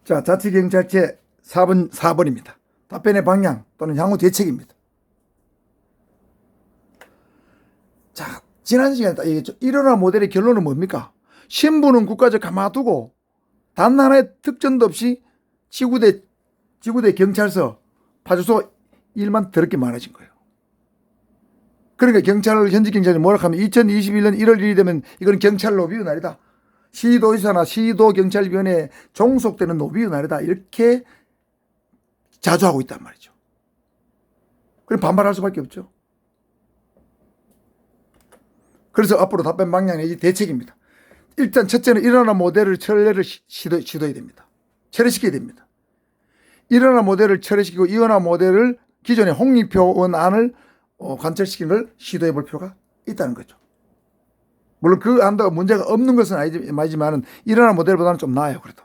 자, 자치경찰제 4번입니다. 답변의 방향 또는 향후 대책입니다. 자, 지난 시간에 딱 얘기했죠. 일원화 모델의 결론은 뭡니까? 신부는 국가적 가만두고 단 하나의 특전도 없이 지구대 경찰서 파주소 일만 더럽게 많아진 거예요. 그러니까 현직 경찰이 뭐라 하면 2021년 1월 1일이 되면 이건 경찰 노비의 날이다. 시도지사나 시도경찰위원회에 종속되는 노비의 날이다. 이렇게 자주하고 있단 말이죠. 그럼 반발할 수밖에 없죠. 그래서 앞으로 답변 방향 내지 대책입니다. 일단 첫째는 일원화 모델을 철회를 시도해야 됩니다. 철회시켜야 됩니다. 일원화 모델을 철회시키고 이원화 모델을 기존의 홍익표 안을 관철시키는 걸 시도해 볼 필요가 있다는 거죠. 물론 그 안도 문제가 없는 것은 아니지만 일원화 모델보다는 좀 나아요. 그래도.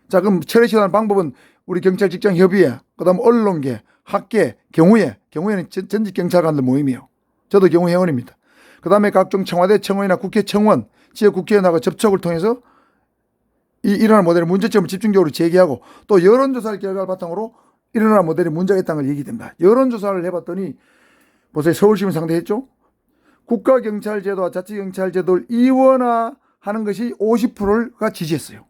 자, 그럼 철회 시도하는 방법은 우리 경찰 직장 협의회, 그다음 언론계, 학계, 경우회는 전직 경찰관들 모임이에요. 저도 경우 회원입니다. 그다음에 각종 청와대 청원이나 국회 청원, 지역 국회의원하고 접촉을 통해서 이 일원화 모델의 문제점을 집중적으로 제기하고 또 여론조사 결과를 바탕으로 일원화 모델이 문제가 있다는 걸 얘기됩니다. 여론조사를 해봤더니 보세요. 서울시민 상대했죠. 국가경찰제도와 자치경찰제도를 이원화하는 것이 50%가 지지했어요.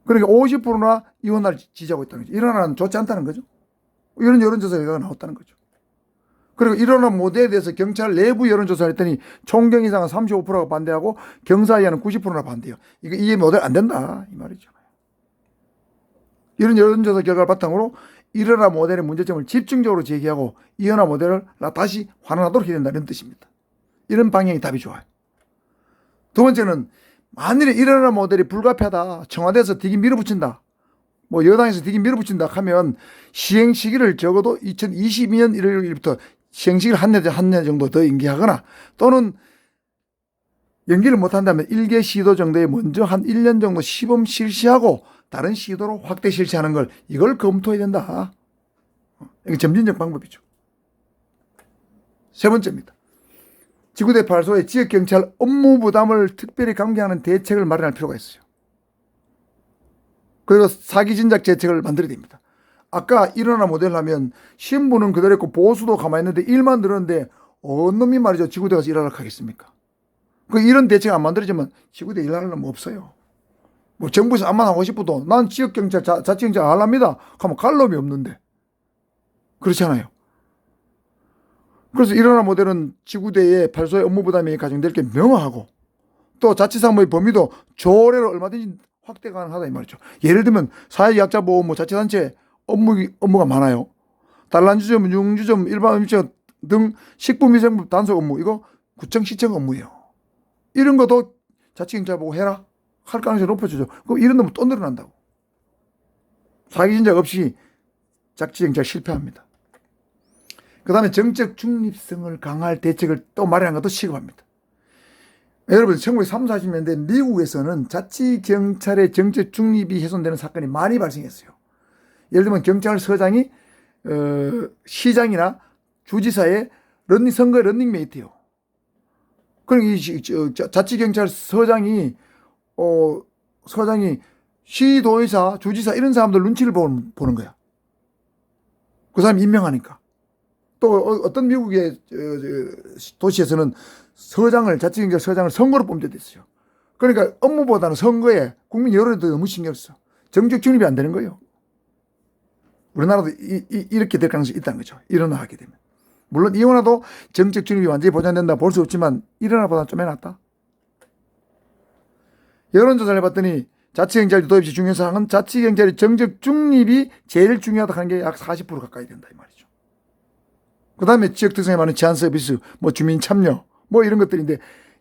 그러니까 50%나 이원화를 지지하고 있다는 거죠. 일원화는 좋지 않다는 거죠. 이런 여론조사 결과가 나왔다는 거죠. 그리고 일원화 모델에 대해서 경찰 내부 여론조사를 했더니 총경 이상은 35%가 반대하고 경사 이하는 90%나 반대해요. 이 모델 안 된다 이 말이죠. 이런 여론조사 결과를 바탕으로 일원화 모델의 문제점을 집중적으로 제기하고 이원화 모델을 다시 환원하도록 해야 된다는 뜻입니다. 이런 방향이 답이 좋아요. 두 번째는 만일에 일원화 모델이 불가피하다, 청와대에서 되게 밀어붙인다, 뭐 여당에서 되게 밀어붙인다 하면 시행 시기를 적어도 2022년 1월 1일부터 시행 시기를 한 해 정도 더 연기하거나 또는 연기를 못한다면 1개 시도 정도에 먼저 한 1년 정도 시범 실시하고 다른 시도로 확대 실시하는 걸 이걸 검토해야 된다. 이게 점진적 방법이죠. 세 번째입니다. 지구대 파주소의 지역경찰 업무 부담을 특별히 감경하는 대책을 마련할 필요가 있어요. 그리고 사기 진작 대책을 만들어야 됩니다. 아까 일원화 모델 하면 신부는 그대로 있고 보수도 가만히 있는데 일만 늘었는데 어느 놈이 말이죠. 지구대 가서 일하려고 하겠습니까? 이런 대책 안 만들어지면 지구대 일하는 놈 없어요. 뭐 정부에서 안만 하고 싶어도 난 지역경찰, 자치경찰 안 합니다. 하면 갈 놈이 없는데. 그렇잖아요. 그래서 일원화 모델은 지구대의 파주소의 업무 부담이 가정될 게 명확하고 또 자치사무의 범위도 조례로 얼마든지 확대 가능하다 이 말이죠. 예를 들면 사회약자 보호, 자치단체 업무가 많아요. 단란주점, 융주점, 일반음식점 등 식품위생품 단속 업무 이거 구청 시청 업무예요. 이런 것도 자치경찰 보고 해라 할 가능성이 높아지죠. 그럼 이런 놈은 또 늘어난다고. 사기 진작 없이 자치경찰 실패합니다. 그 다음에 정책 중립성을 강화할 대책을 또 마련한 것도 시급합니다. 여러분 1930, 40년대 미국에서는 자치경찰의 정책 중립이 훼손되는 사건이 많이 발생했어요. 예를 들면 경찰서장이 시장이나 주지사의 선거의 런닝메이트예요. 그럼 자치경찰서장이 시도의사, 주지사 이런 사람들 눈치를 보는 거야. 그 사람이 임명하니까. 또 어떤 미국의 도시에서는 자치경찰 서장을 선거로 뽑는 데도 있어요. 그러니까 업무보다는 선거에 국민 여론에 너무 신경 써. 정책 중립이 안 되는 거예요. 우리나라도 이렇게 될 가능성이 있다는 거죠. 일원화하게 되면. 물론 이원화도 정책 중립이 완전히 보장된다 볼 수 없지만 일원화보다는 좀 해놨다. 여론조사를 해봤더니 자치경찰 도입 시 중요한 사항은 자치경찰의 정책 중립이 제일 중요하다 하는 게 약 40% 가까이 된다 이 말이죠. 그 다음에 지역 특성에 맞는 제한 서비스, 주민 참여, 이런 것들인데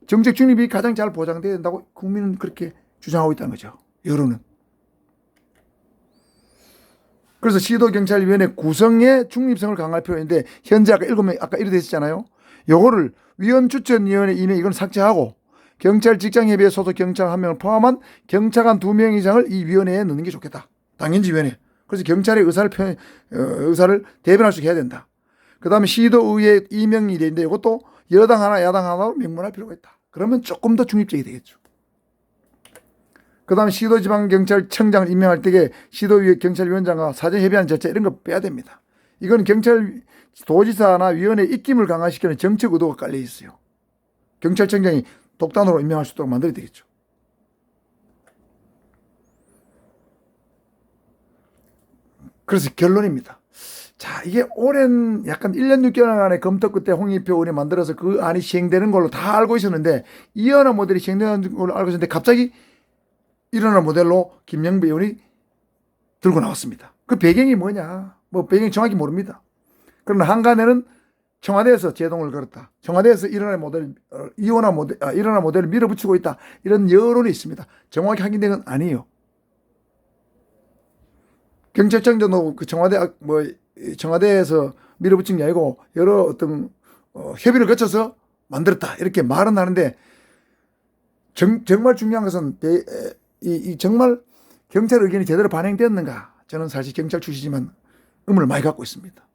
정책 중립이 가장 잘 보장돼야 된다고 국민은 그렇게 주장하고 있다는 거죠. 여론은. 그래서 시도경찰위원회 구성의 중립성을 강화할 필요가 있는데 현재 아까 7명 아까 이래 됐잖아요. 요거를 위원추천위원회 임명 이건 삭제하고 경찰 직장협의회 소속 경찰 1명을 포함한 경찰관 2명 이상을 이 위원회에 넣는 게 좋겠다. 당연지위원회. 그래서 경찰의 의사를 대변할 수 있게 해야 된다. 그 다음에 시도의회 임명이 되는데 이것도 여당 하나 야당 하나로 명문할 필요가 있다. 그러면 조금 더 중립적이 되겠죠. 그 다음에 시도지방경찰청장을 임명할 때에 시도경찰위원장과 사전협의안 절차 이런 거 빼야 됩니다. 이건 경찰 도지사나 위원회 입김을 강화시키는 정책 의도가 깔려 있어요. 경찰청장이 독단으로 임명할 수 있도록 만들어야 되겠죠. 그래서 결론입니다. 자, 이게 오랜 약간 1년 6개월간의 검토 끝에 홍익표 의원이 만들어서 그 안이 시행되는 걸로 다 알고 있었는데, 이현아 모델이 시행되는 걸로 알고 있었는데 갑자기 일어나 모델로 김영배 의원이 들고 나왔습니다. 그 배경이 뭐냐? 뭐 배경이 정확히 모릅니다. 그러나 한간에는 청와대에서 제동을 걸었다. 청와대에서 일어나 모델을 밀어붙이고 있다. 이런 여론이 있습니다. 정확히 확인된 건 아니에요. 경찰청장도 그 청와대에서 밀어붙인 게 아니고 여러 어떤 협의를 거쳐서 만들었다. 이렇게 말은 하는데 정말 중요한 것은 정말 경찰 의견이 제대로 반영되었는가? 저는 사실 경찰 출신이지만 의문을 많이 갖고 있습니다.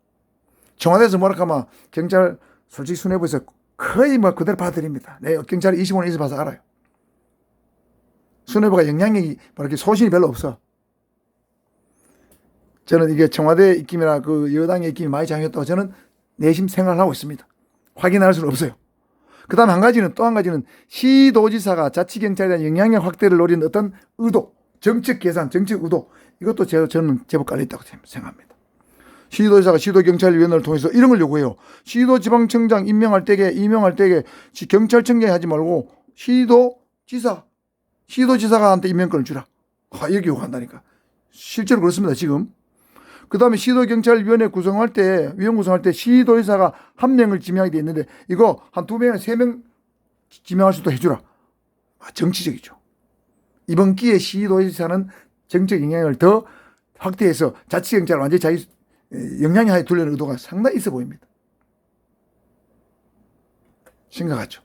청와대에서 뭐라 하면 경찰 솔직히 수뇌부에서 거의 뭐 그대로 받아들입니다. 내 경찰 25년 있어 봐서 알아요. 수뇌부가 영향력이 뭐 이렇게 소신이 별로 없어. 저는 이게 청와대 입김이나 그 여당의 입김이 많이 작용했다고 저는 내심 생각을 하고 있습니다. 확인할 수는 없어요. 그 다음 또 한 가지는 시도지사가 자치경찰에 대한 영향력 확대를 노리는 어떤 의도, 정책 계산, 정책 의도, 이것도 저는 제법 깔려있다고 생각합니다. 시도지사가 시도경찰위원회를 통해서 이런 걸 요구해요. 시도지방청장 임명할 때에 경찰청장이 하지 말고 시도지사가 한테 임명권을 주라. 이렇게 요구한다니까. 실제로 그렇습니다, 지금. 그 다음에 시도경찰위원회 위원 구성할 때 시도지사가 한 명을 지명하게 돼 있는데 이거 한 2명이나 3명 지명할 수도 해주라. 정치적이죠. 이번 기회에 시도지사는 정책 영향을 더 확대해서 자치경찰을 완전히 자기 영향하에 두려는 의도가 상당히 있어 보입니다. 심각하죠.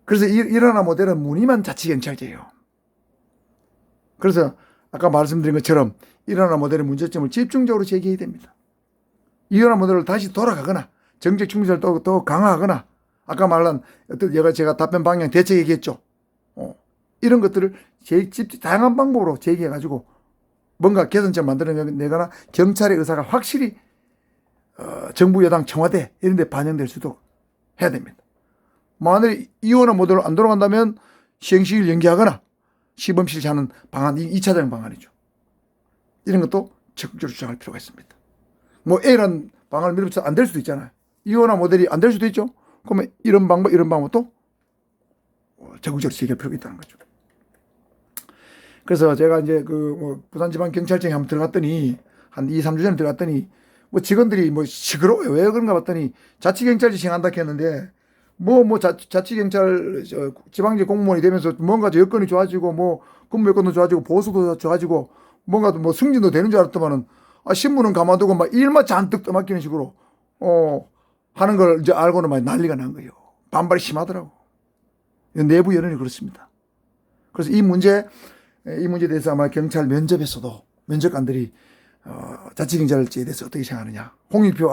그래서 일어나 모델은 무늬만 자치경찰제예요. 그래서 아까 말씀드린 것처럼 일어나 모델의 문제점을 집중적으로 제기해야 됩니다. 일어나 모델을 다시 돌아가거나 정책 충실을 더 강화하거나 아까 말한 어떤 제가 답변 방향 대책 얘기했죠. 이런 것들을 다양한 방법으로 제기해가지고 뭔가 개선점 만들어내거나 경찰의 의사가 확실히 정부 여당 청와대 이런 데 반영될 수도 해야 됩니다. 만약에 이혼화 모델로 안 돌아간다면 시행시기를 연기하거나 시범 실시하는 방안, 2차적 방안이죠. 이런 것도 적극적으로 주장할 필요가 있습니다. 뭐 A라는 방안을 밀어붙여서 안 될 수도 있잖아요. 이혼화 모델이 안 될 수도 있죠. 그러면 이런 방법도 적극적으로 제기할 필요가 있다는 거죠. 그래서 제가 이제 부산지방경찰청에 한번 들어갔더니 한 2-3주 전에 들어갔더니 뭐 직원들이 시끄러워요. 왜 그런가 봤더니 자치경찰제 시행한다 했는데 자치경찰 지방직 공무원이 되면서 뭔가 여건이 좋아지고 근무 여건도 좋아지고 보수도 좋아지고 뭔가 승진도 되는 줄 알았더만은 신문은 가만두고 일만 잔뜩 떠맡기는 식으로 하는 걸 이제 알고는 막 난리가 난 거예요. 반발이 심하더라고. 내부 여론이 그렇습니다. 그래서 이 문제에 대해서 아마 경찰 면접에서도 면접관들이 자치경찰제에 대해서 어떻게 생각하느냐, 홍익표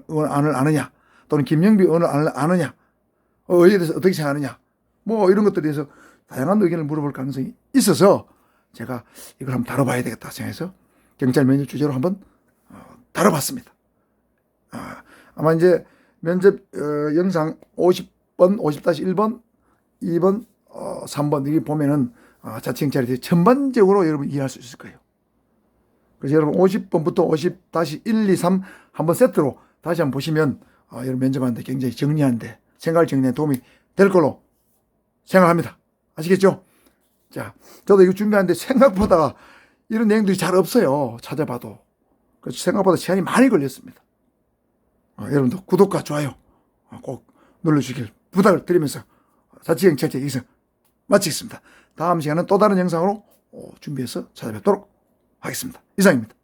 의원을 아느냐, 또는 김영배 의원을 아느냐, 의회에 대해서 어떻게 생각하느냐, 이런 것들에 대해서 다양한 의견을 물어볼 가능성이 있어서 제가 이걸 한번 다뤄봐야 되겠다 생각해서 경찰 면접 주제로 한번 다뤄봤습니다. 아마 이제 면접 영상 50번, 50-1번, 2번, 3번 이렇게 보면은 자치경찰에 대해 전반적으로 여러분 이해할 수 있을 거예요. 그래서 여러분 50번부터 50-1, 2, 3 한번 세트로 다시 한번 보시면 여러분 면접하는데 굉장히 정리하는데 생각을 정리에 도움이 될 걸로 생각합니다. 아시겠죠? 자, 저도 이거 준비하는데 생각보다 이런 내용들이 잘 없어요. 찾아봐도. 그래서 생각보다 시간이 많이 걸렸습니다. 여러분도 구독과 좋아요 꼭 눌러주길 부탁을 드리면서 자치경찰제 여기서 마치겠습니다. 다음 시간은 또 다른 영상으로 준비해서 찾아뵙도록 하겠습니다. 이상입니다.